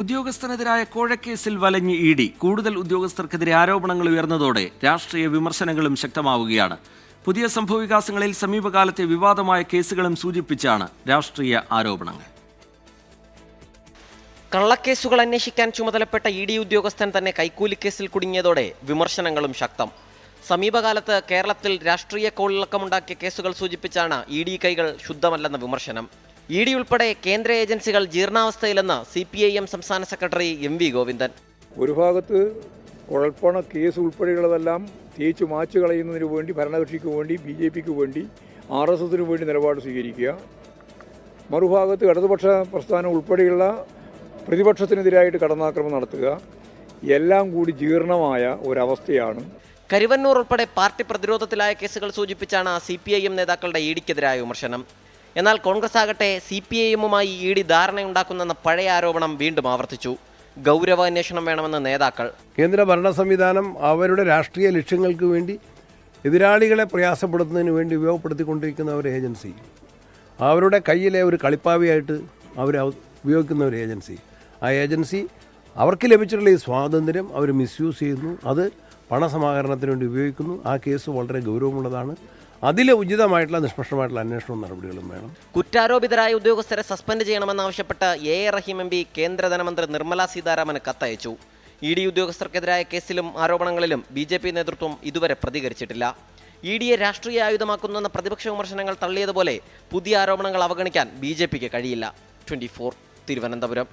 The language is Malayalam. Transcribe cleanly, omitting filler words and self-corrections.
ഉദ്യോഗസ്ഥനെതിരായ കോഴക്കേസിൽ വലഞ്ഞ് ഇ.ഡി. കൂടുതൽ ഉദ്യോഗസ്ഥർക്കെതിരെ ആരോപണങ്ങൾ ഉയർന്നതോടെ രാഷ്ട്രീയ വിമർശനങ്ങളും ശക്തമാവുകയാണ്. പുതിയ സംഭവവികാസങ്ങളിൽ സമീപകാലത്തെ വിവാദമായ കേസുകളും സൂചിപ്പിച്ചാണ് രാഷ്ട്രീയ ആരോപണങ്ങൾ. കള്ളക്കേസുകൾ അന്വേഷിക്കാൻ ചുമതലപ്പെട്ട ഇ.ഡി. ഉദ്യോഗസ്ഥൻ തന്നെ കൈക്കൂലിക്കേസിൽ കുടുങ്ങിയതോടെ വിമർശനങ്ങളും ശക്തം. സമീപകാലത്ത് കേരളത്തിൽ രാഷ്ട്രീയ കോളിളക്കമുണ്ടാക്കിയ കേസുകൾ സൂചിപ്പിച്ചാണ് ഇ.ഡി. കൈകൾ ശുദ്ധമല്ലെന്ന വിമർശനം. ഇ.ഡി. ഉൾപ്പെടെ കേന്ദ്ര ഏജൻസികൾ ജീർണാവസ്ഥയിലെന്ന് CPIM സംസ്ഥാന സെക്രട്ടറി MV ഗോവിന്ദൻ. ഒരു ഭാഗത്ത് കുഴൽപ്പണ കേസ് ഉൾപ്പെടെയുള്ളതെല്ലാം തേച്ചു മാച്ചു കളയുന്നതിന് വേണ്ടി ഭരണകക്ഷിക്ക് വേണ്ടി BJPക്ക് വേണ്ടി RSSന് വേണ്ടി നിലപാട് സ്വീകരിക്കുക, മറുഭാഗത്ത് ഇടതുപക്ഷ പ്രസ്ഥാനം ഉൾപ്പെടെയുള്ള പ്രതിപക്ഷത്തിനെതിരായിട്ട് കടന്നാക്രമണം നടത്തുക, എല്ലാം കൂടി ജീർണമായ ഒരവസ്ഥയാണ്. കരുവന്നൂർ ഉൾപ്പെടെ പാർട്ടി പ്രതിരോധത്തിലായ കേസുകൾ സൂചിപ്പിച്ചാണ് CPIM നേതാക്കളുടെ ഇ.ഡിക്കെതിരായ വിമർശനം. എന്നാൽ കോൺഗ്രസ് ആകട്ടെ CPIMുമായി ഇ.ഡി. ധാരണയുണ്ടാക്കുന്നെന്ന പഴയ ആരോപണം വീണ്ടും ആവർത്തിച്ചു. ഗൗരവാന്വേഷണം വേണമെന്ന് നേതാക്കൾ. കേന്ദ്ര ഭരണ സംവിധാനം അവരുടെ രാഷ്ട്രീയ ലക്ഷ്യങ്ങൾക്ക് വേണ്ടി എതിരാളികളെ പ്രയാസപ്പെടുത്തുന്നതിന് വേണ്ടി ഉപയോഗപ്പെടുത്തിക്കൊണ്ടിരിക്കുന്ന ഒരു ഏജൻസി, അവരുടെ കയ്യിലെ ഒരു കളിപ്പാവിയായിട്ട് അവർ ഉപയോഗിക്കുന്ന ഒരു ഏജൻസി, ആ ഏജൻസി അവർക്ക് ലഭിച്ചിട്ടുള്ള ഈ സ്വാതന്ത്ര്യം അവർ മിസ്യൂസ് ചെയ്യുന്നു, അത് പണസമാഹരണത്തിന് വേണ്ടി ഉപയോഗിക്കുന്നു. ആ കേസ് വളരെ ഗൗരവമുള്ളതാണ്. അതിൽ ഉചിതമായിട്ടുള്ള നിഷ്പക്ഷമായിട്ടുള്ള അന്വേഷണവും നടപടികളും വേണം. കുറ്റാരോപിതരായ ഉദ്യോഗസ്ഥരെ സസ്പെൻഡ് ചെയ്യണമെന്നാവശ്യപ്പെട്ട് A.A. റഹീം MP കേന്ദ്ര ധനമന്ത്രി നിർമ്മല സീതാരാമന് കത്തയച്ചു. ഇ.ഡി. ഉദ്യോഗസ്ഥർക്കെതിരായ കേസിലും ആരോപണങ്ങളിലും BJP നേതൃത്വം ഇതുവരെ പ്രതികരിച്ചിട്ടില്ല. ഇ.ഡിയെ രാഷ്ട്രീയ ആയുധമാക്കുന്നെന്ന പ്രതിപക്ഷ വിമർശനങ്ങൾ തള്ളിയതുപോലെ പുതിയ ആരോപണങ്ങൾ അവഗണിക്കാൻ BJPക്ക് കഴിയില്ല. 24 തിരുവനന്തപുരം.